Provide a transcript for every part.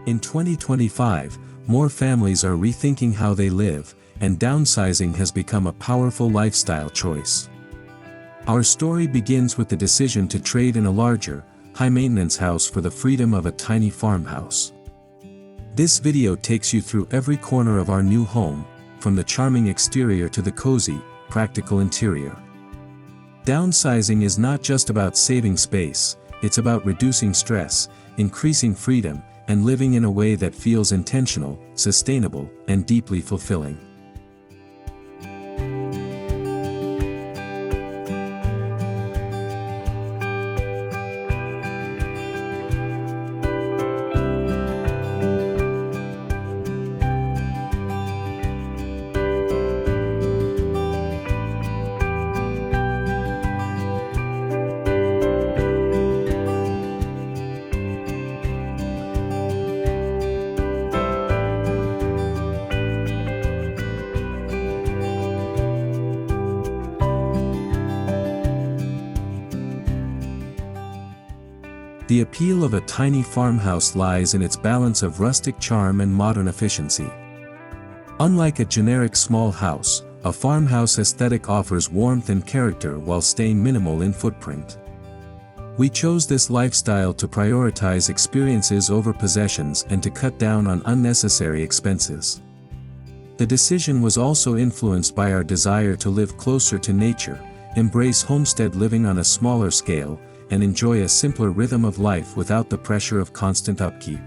In 2025, more families are rethinking how they live, and downsizing has become a powerful lifestyle choice. Our story begins with the decision to trade in a larger, high-maintenance house for the freedom of a tiny farmhouse. This video takes you through every corner of our new home, from the charming exterior to the cozy, practical interior. Downsizing is not just about saving space, it's about reducing stress, increasing freedom, and living in a way that feels intentional, sustainable, and deeply fulfilling. The appeal of a tiny farmhouse lies in its balance of rustic charm and modern efficiency. Unlike a generic small house, a farmhouse aesthetic offers warmth and character while staying minimal in footprint. We chose this lifestyle to prioritize experiences over possessions and to cut down on unnecessary expenses. The decision was also influenced by our desire to live closer to nature, embrace homestead living on a smaller scale, and enjoy a simpler rhythm of life without the pressure of constant upkeep.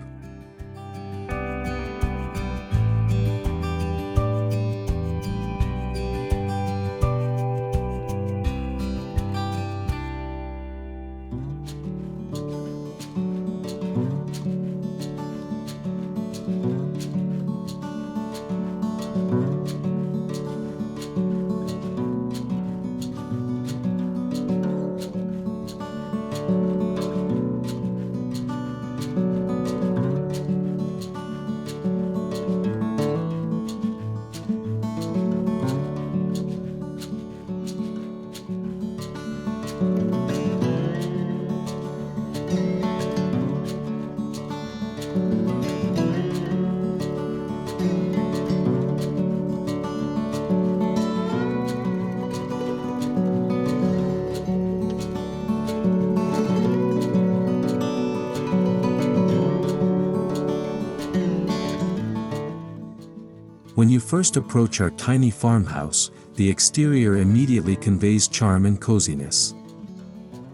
When you first approach our tiny farmhouse, the exterior immediately conveys charm and coziness.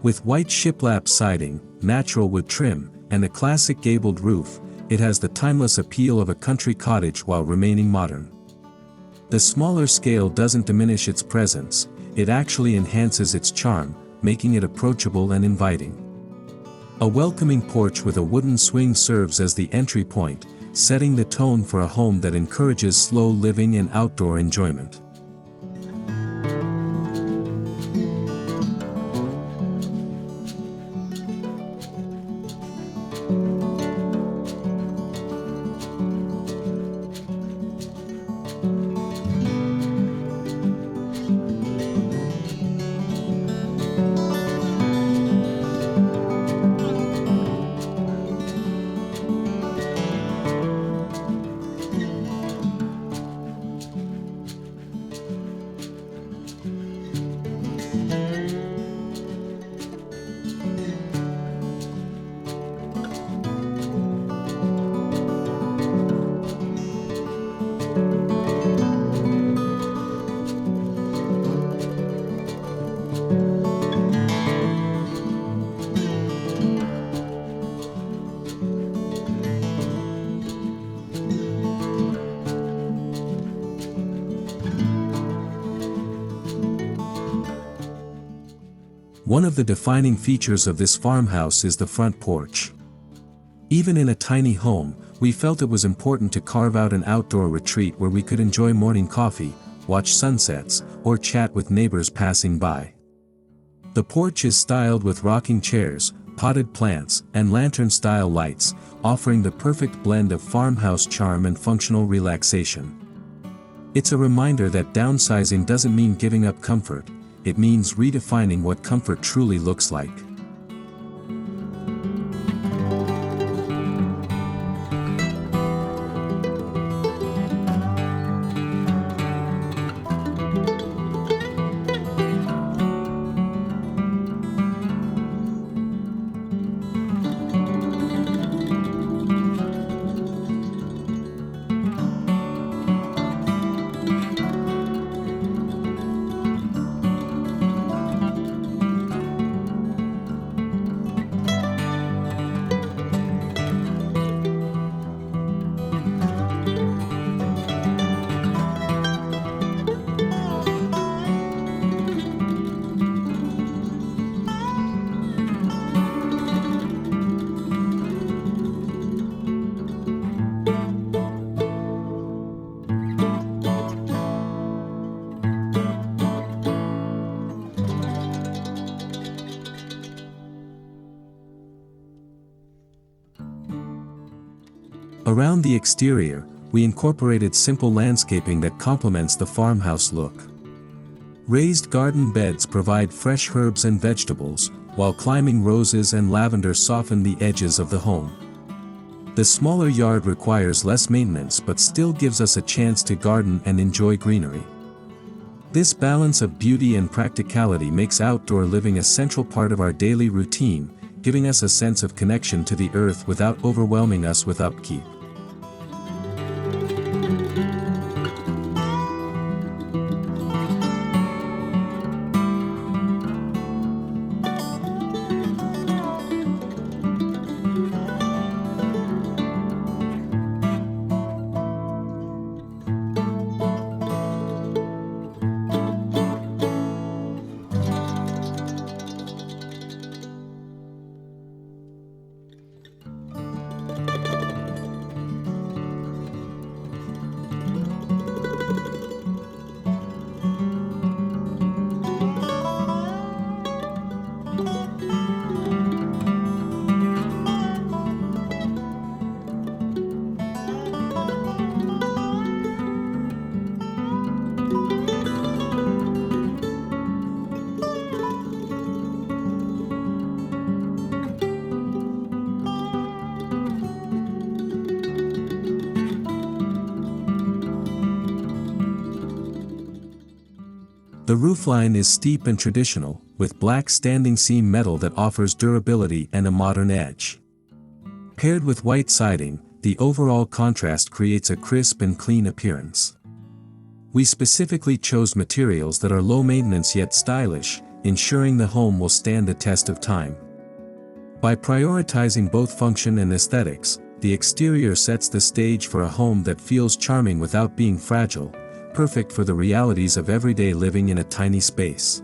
With white shiplap siding, natural wood trim, and a classic gabled roof, it has the timeless appeal of a country cottage while remaining modern. The smaller scale doesn't diminish its presence, it actually enhances its charm, making it approachable and inviting. A welcoming porch with a wooden swing serves as the entry point, setting the tone for a home that encourages slow living and outdoor enjoyment. One of the defining features of this farmhouse is the front porch. Even in a tiny home, we felt it was important to carve out an outdoor retreat where we could enjoy morning coffee, watch sunsets, or chat with neighbors passing by. The porch is styled with rocking chairs, potted plants, and lantern-style lights, offering the perfect blend of farmhouse charm and functional relaxation. It's a reminder that downsizing doesn't mean giving up comfort, it means redefining what comfort truly looks like. Around the exterior, we incorporated simple landscaping that complements the farmhouse look. Raised garden beds provide fresh herbs and vegetables, while climbing roses and lavender soften the edges of the home. The smaller yard requires less maintenance but still gives us a chance to garden and enjoy greenery. This balance of beauty and practicality makes outdoor living a central part of our daily routine, giving us a sense of connection to the earth without overwhelming us with upkeep. The roofline is steep and traditional, with black standing seam metal that offers durability and a modern edge. Paired with white siding, the overall contrast creates a crisp and clean appearance. We specifically chose materials that are low maintenance yet stylish, ensuring the home will stand the test of time. By prioritizing both function and aesthetics, the exterior sets the stage for a home that feels charming without being fragile, perfect for the realities of everyday living in a tiny space.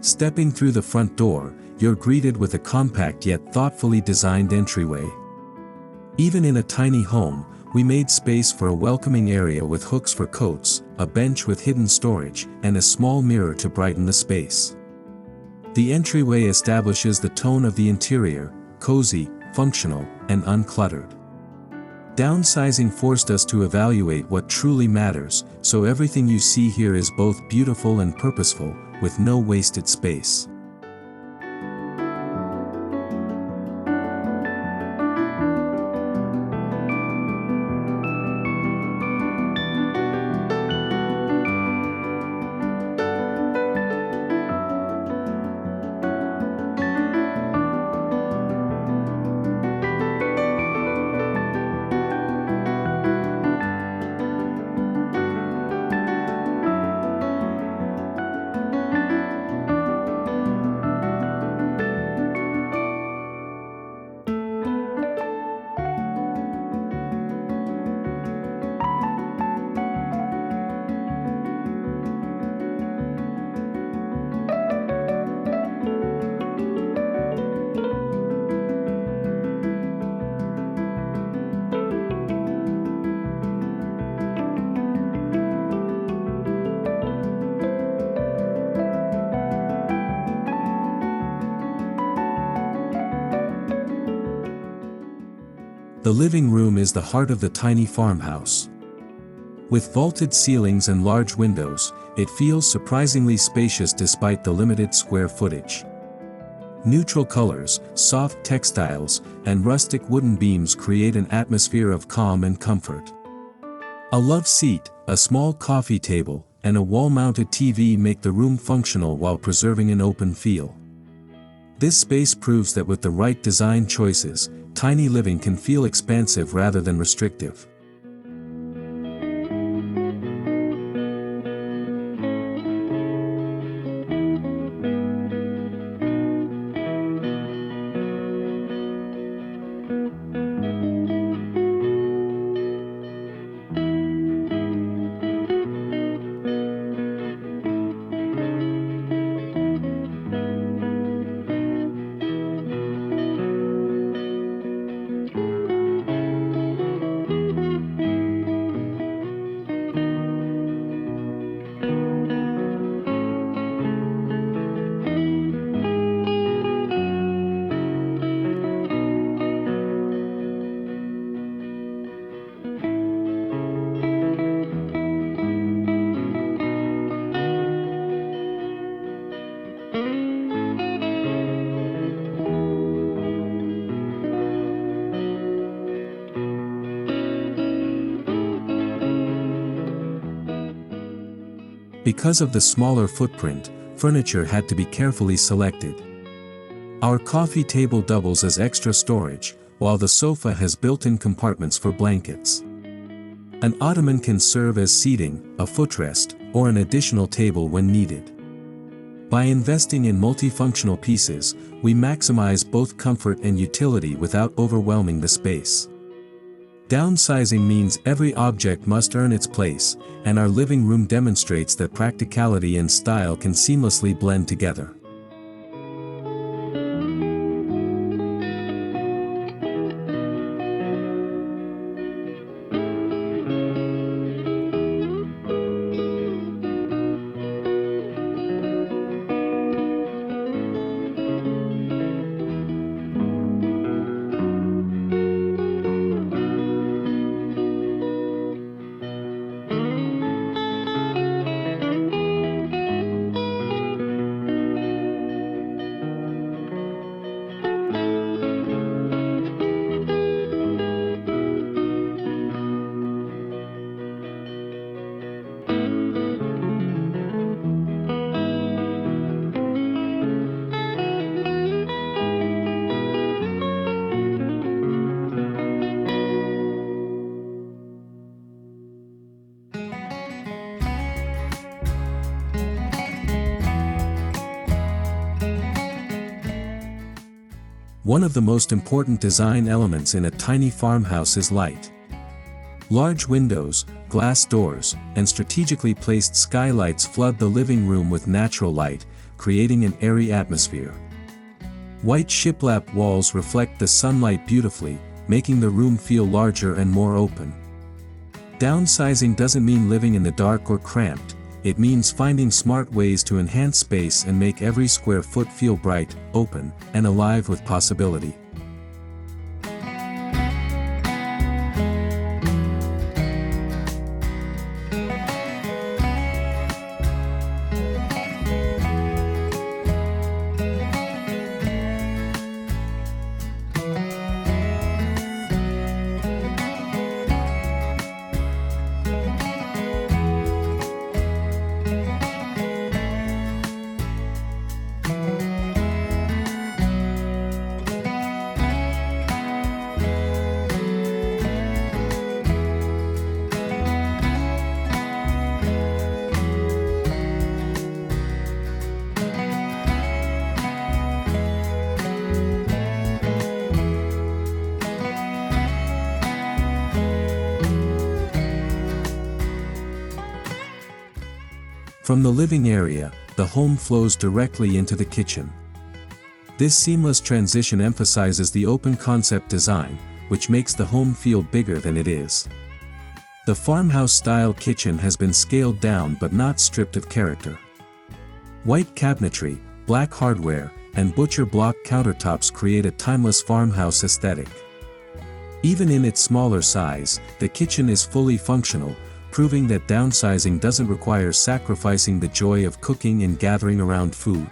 Stepping through the front door, you're greeted with a compact yet thoughtfully designed entryway. Even in a tiny home, we made space for a welcoming area with hooks for coats, a bench with hidden storage, and a small mirror to brighten the space. The entryway establishes the tone of the interior, cozy, functional, and uncluttered. Downsizing forced us to evaluate what truly matters, so everything you see here is both beautiful and purposeful, with no wasted space. The living room is the heart of the tiny farmhouse. With vaulted ceilings and large windows, it feels surprisingly spacious despite the limited square footage. Neutral colors, soft textiles, and rustic wooden beams create an atmosphere of calm and comfort. A love seat, a small coffee table, and a wall-mounted TV make the room functional while preserving an open feel. This space proves that with the right design choices, tiny living can feel expansive rather than restrictive. Because of the smaller footprint, furniture had to be carefully selected. Our coffee table doubles as extra storage, while the sofa has built-in compartments for blankets. An ottoman can serve as seating, a footrest, or an additional table when needed. By investing in multifunctional pieces, we maximize both comfort and utility without overwhelming the space. Downsizing means every object must earn its place, and our living room demonstrates that practicality and style can seamlessly blend together. One of the most important design elements in a tiny farmhouse is light. Large windows, glass doors, and strategically placed skylights flood the living room with natural light, creating an airy atmosphere. White shiplap walls reflect the sunlight beautifully, making the room feel larger and more open. Downsizing doesn't mean living in the dark or cramped. It means finding smart ways to enhance space and make every square foot feel bright, open, and alive with possibility. From the living area, the home flows directly into the kitchen. This seamless transition emphasizes the open concept design, which makes the home feel bigger than it is. The farmhouse-style kitchen has been scaled down but not stripped of character. White cabinetry, black hardware, and butcher block countertops create a timeless farmhouse aesthetic. Even in its smaller size, the kitchen is fully functional, proving that downsizing doesn't require sacrificing the joy of cooking and gathering around food.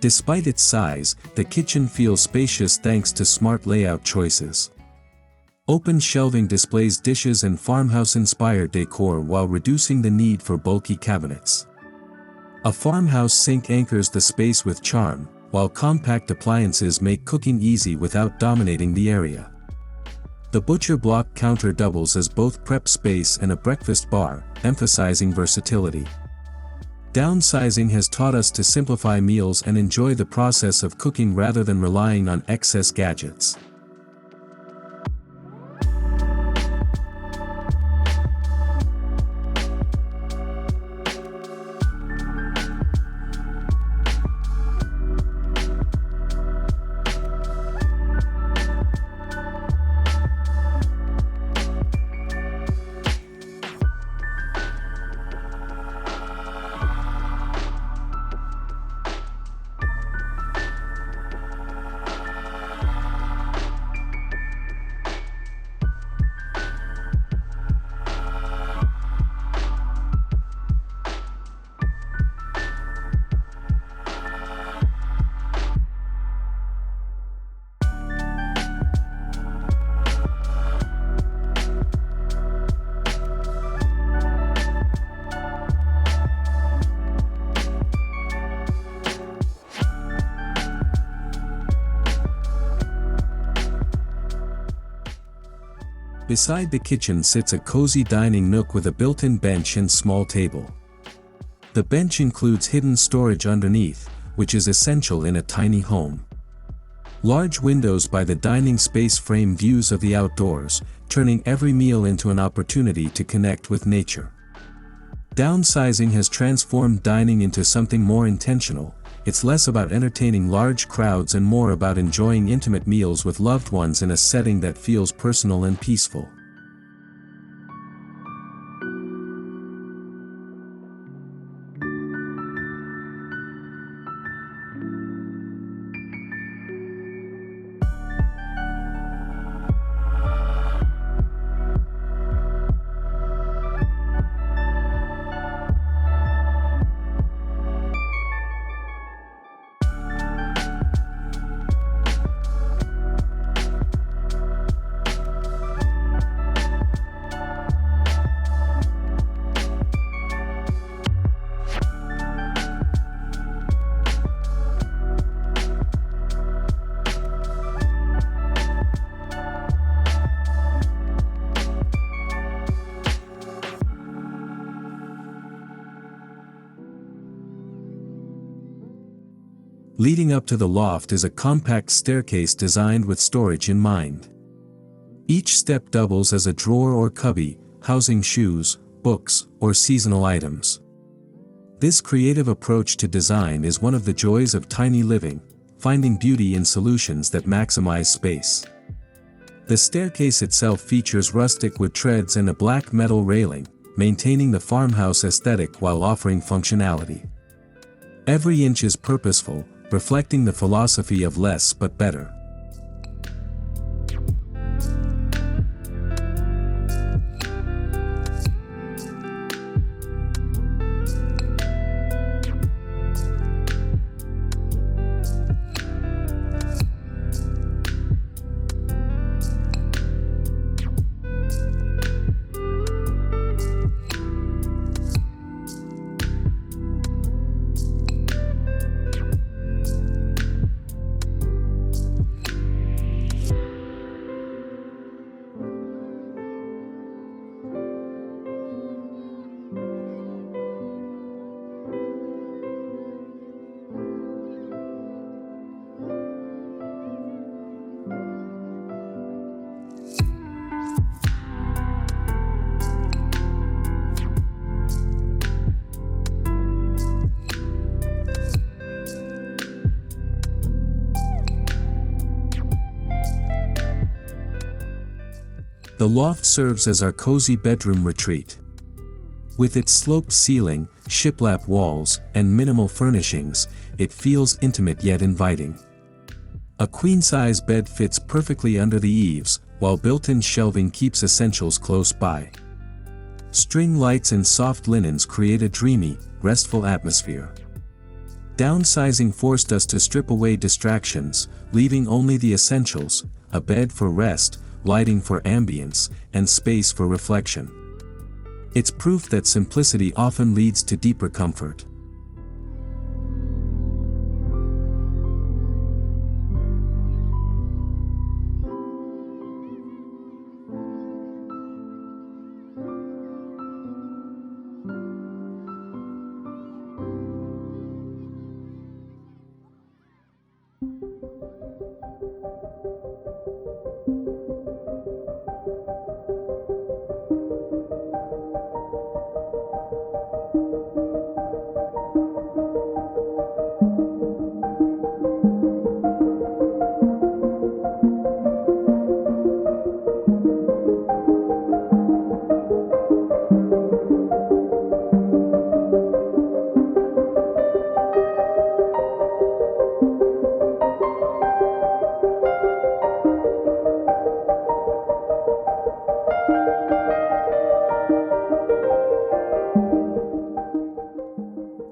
Despite its size, the kitchen feels spacious thanks to smart layout choices. Open shelving displays dishes and farmhouse-inspired decor while reducing the need for bulky cabinets. A farmhouse sink anchors the space with charm, while compact appliances make cooking easy without dominating the area. The butcher block counter doubles as both prep space and a breakfast bar, emphasizing versatility. Downsizing has taught us to simplify meals and enjoy the process of cooking rather than relying on excess gadgets. Beside the kitchen sits a cozy dining nook with a built-in bench and small table. The bench includes hidden storage underneath, which is essential in a tiny home. Large windows by the dining space frame views of the outdoors, turning every meal into an opportunity to connect with nature. Downsizing has transformed dining into something more intentional. It's less about entertaining large crowds and more about enjoying intimate meals with loved ones in a setting that feels personal and peaceful. Leading up to the loft is a compact staircase designed with storage in mind. Each step doubles as a drawer or cubby, housing shoes, books, or seasonal items. This creative approach to design is one of the joys of tiny living, finding beauty in solutions that maximize space. The staircase itself features rustic wood treads and a black metal railing, maintaining the farmhouse aesthetic while offering functionality. Every inch is purposeful, reflecting the philosophy of less but better. The loft serves as our cozy bedroom retreat. With its sloped ceiling, shiplap walls, and minimal furnishings, it feels intimate yet inviting. A queen-size bed fits perfectly under the eaves, while built-in shelving keeps essentials close by. String lights and soft linens create a dreamy, restful atmosphere. Downsizing forced us to strip away distractions, leaving only the essentials: a bed for rest, lighting for ambience, and space for reflection. It's proof that simplicity often leads to deeper comfort.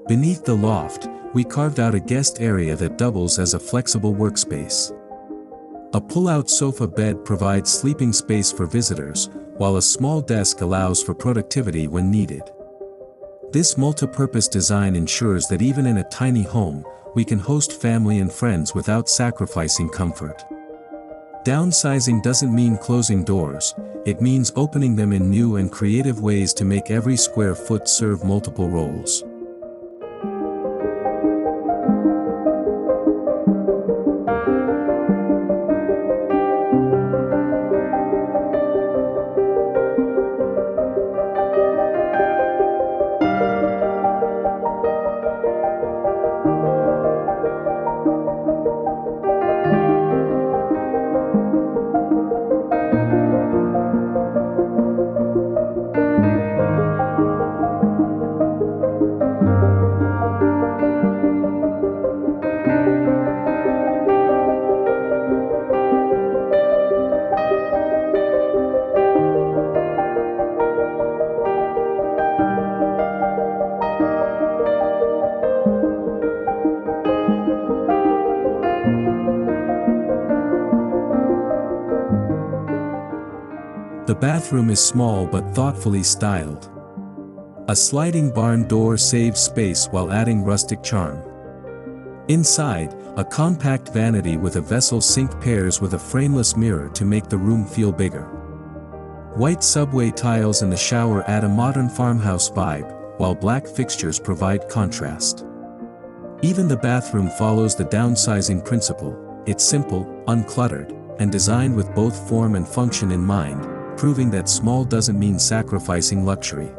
Beneath the loft, we carved out a guest area that doubles as a flexible workspace. A pull-out sofa bed provides sleeping space for visitors, while a small desk allows for productivity when needed. This multi-purpose design ensures that even in a tiny home, we can host family and friends without sacrificing comfort. Downsizing doesn't mean closing doors, it means opening them in new and creative ways to make every square foot serve multiple roles. The bathroom is small but thoughtfully styled. A sliding barn door saves space while adding rustic charm. Inside, a compact vanity with a vessel sink pairs with a frameless mirror to make the room feel bigger. White subway tiles in the shower add a modern farmhouse vibe, while black fixtures provide contrast. Even the bathroom follows the downsizing principle. It's simple, uncluttered, and designed with both form and function in mind, proving that small doesn't mean sacrificing luxury.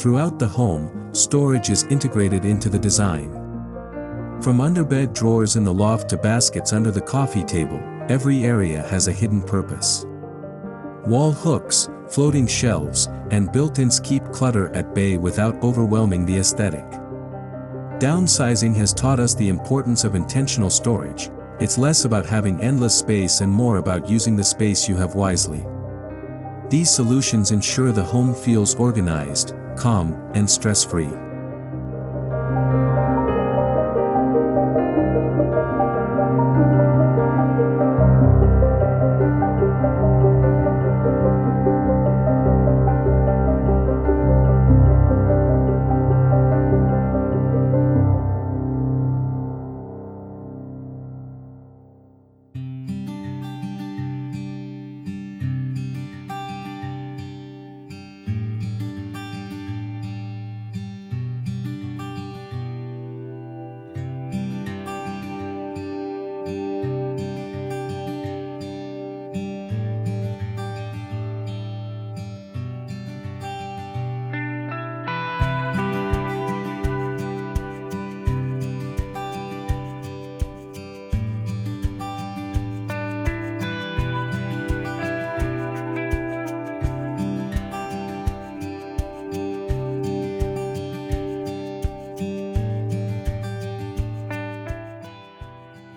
Throughout the home, storage is integrated into the design. From underbed drawers in the loft to baskets under the coffee table, every area has a hidden purpose. Wall hooks, floating shelves, and built-ins keep clutter at bay without overwhelming the aesthetic. Downsizing has taught us the importance of intentional storage. It's less about having endless space and more about using the space you have wisely. These solutions ensure the home feels organized, calm, and stress-free.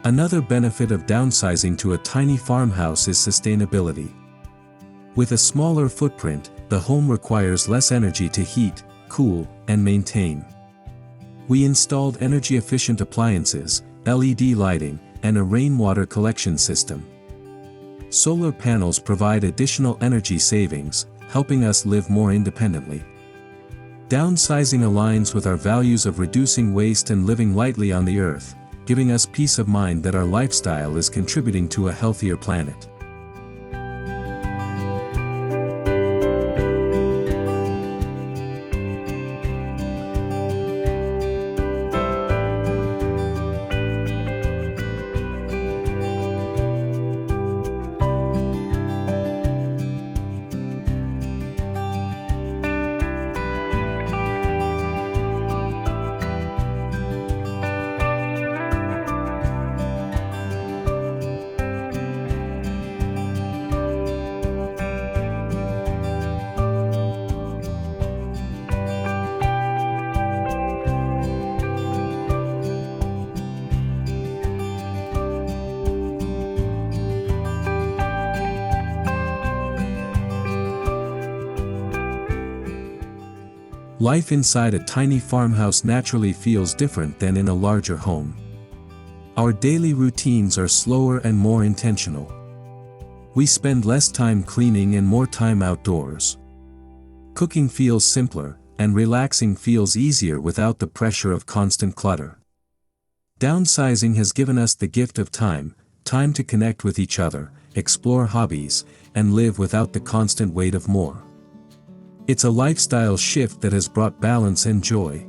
Another benefit of downsizing to a tiny farmhouse is sustainability. With a smaller footprint, the home requires less energy to heat, cool, and maintain. We installed energy-efficient appliances, LED lighting, and a rainwater collection system. Solar panels provide additional energy savings, helping us live more independently. Downsizing aligns with our values of reducing waste and living lightly on the earth, giving us peace of mind that our lifestyle is contributing to a healthier planet. Life inside a tiny farmhouse naturally feels different than in a larger home. Our daily routines are slower and more intentional. We spend less time cleaning and more time outdoors. Cooking feels simpler, and relaxing feels easier without the pressure of constant clutter. Downsizing has given us the gift of time to connect with each other, explore hobbies, and live without the constant weight of more. It's a lifestyle shift that has brought balance and joy.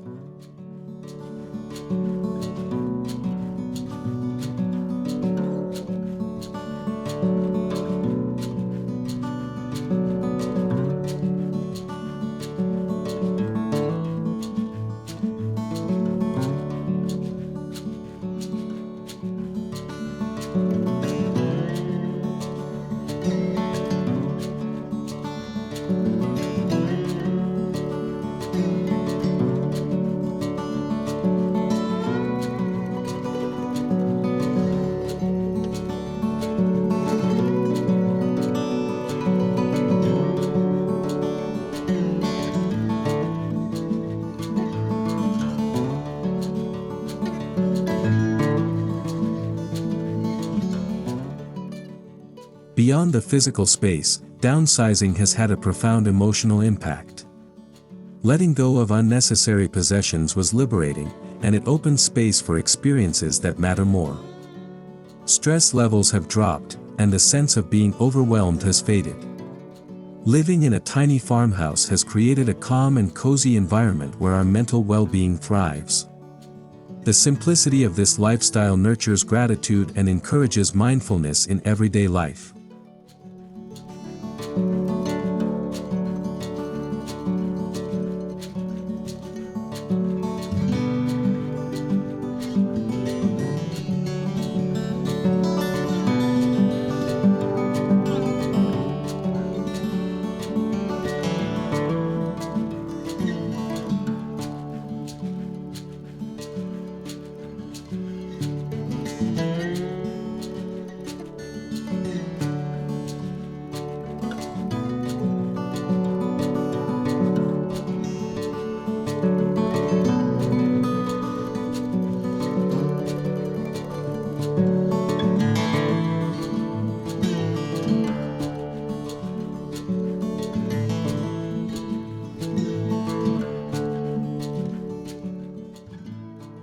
Beyond the physical space, downsizing has had a profound emotional impact. Letting go of unnecessary possessions was liberating, and it opened space for experiences that matter more. Stress levels have dropped, and the sense of being overwhelmed has faded. Living in a tiny farmhouse has created a calm and cozy environment where our mental well-being thrives. The simplicity of this lifestyle nurtures gratitude and encourages mindfulness in everyday life.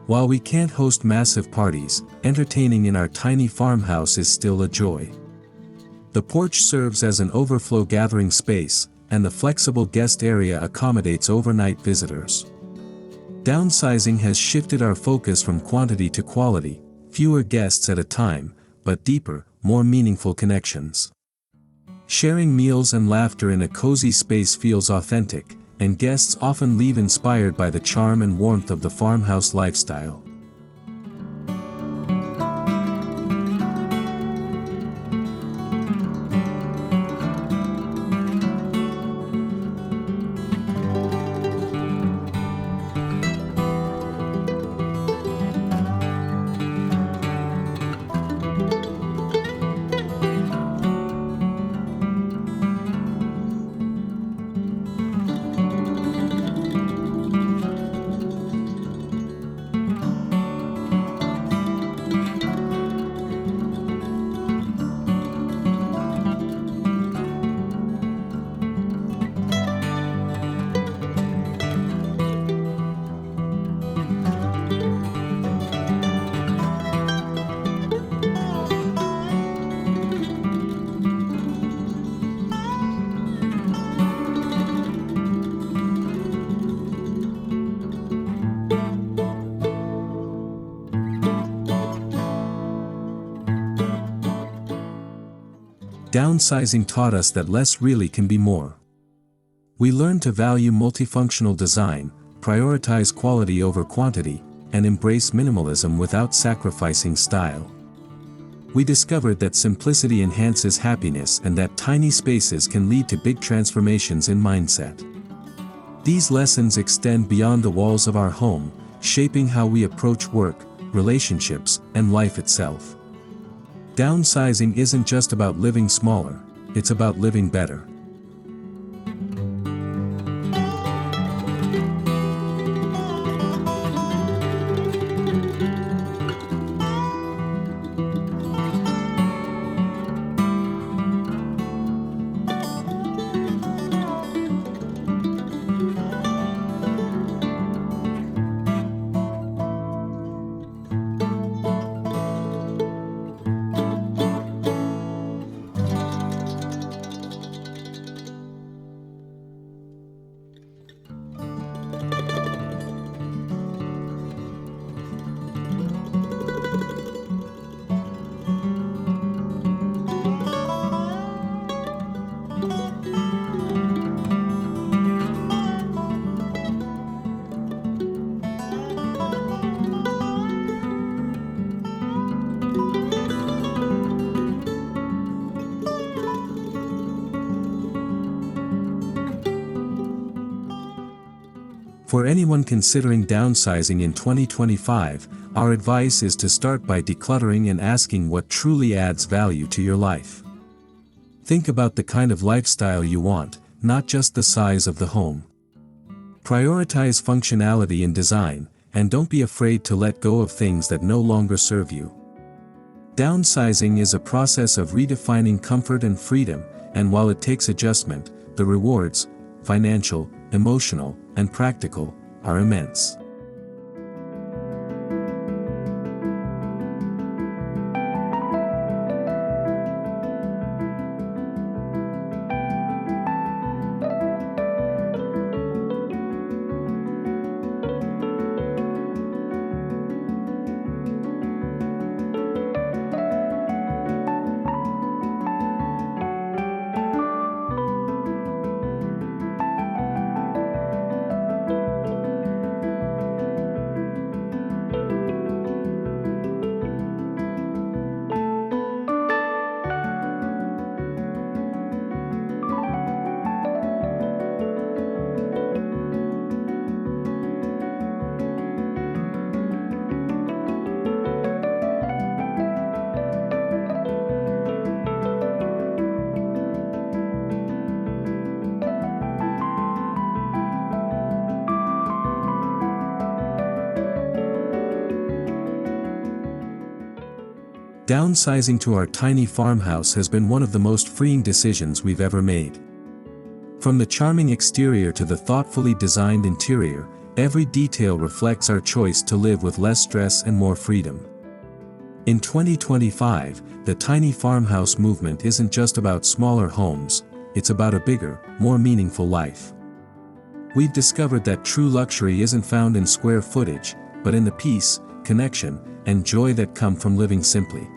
While we can't host massive parties, entertaining in our tiny farmhouse is still a joy. The porch serves as an overflow gathering space, and the flexible guest area accommodates overnight visitors. Downsizing has shifted our focus from quantity to quality, fewer guests at a time, but deeper, more meaningful connections. Sharing meals and laughter in a cozy space feels authentic, and guests often leave inspired by the charm and warmth of the farmhouse lifestyle. Downsizing taught us that less really can be more. We learned to value multifunctional design, prioritize quality over quantity, and embrace minimalism without sacrificing style. We discovered that simplicity enhances happiness and that tiny spaces can lead to big transformations in mindset. These lessons extend beyond the walls of our home, shaping how we approach work, relationships, and life itself. Downsizing isn't just about living smaller, it's about living better. For anyone considering downsizing in 2025, our advice is to start by decluttering and asking what truly adds value to your life. Think about the kind of lifestyle you want, not just the size of the home. Prioritize functionality and design, and don't be afraid to let go of things that no longer serve you. Downsizing is a process of redefining comfort and freedom, and while it takes adjustment, the rewards, financial, emotional, and practical, are immense. Downsizing to our tiny farmhouse has been one of the most freeing decisions we've ever made. From the charming exterior to the thoughtfully designed interior, every detail reflects our choice to live with less stress and more freedom. In 2025, the tiny farmhouse movement isn't just about smaller homes, it's about a bigger, more meaningful life. We've discovered that true luxury isn't found in square footage, but in the peace, connection, and joy that come from living simply.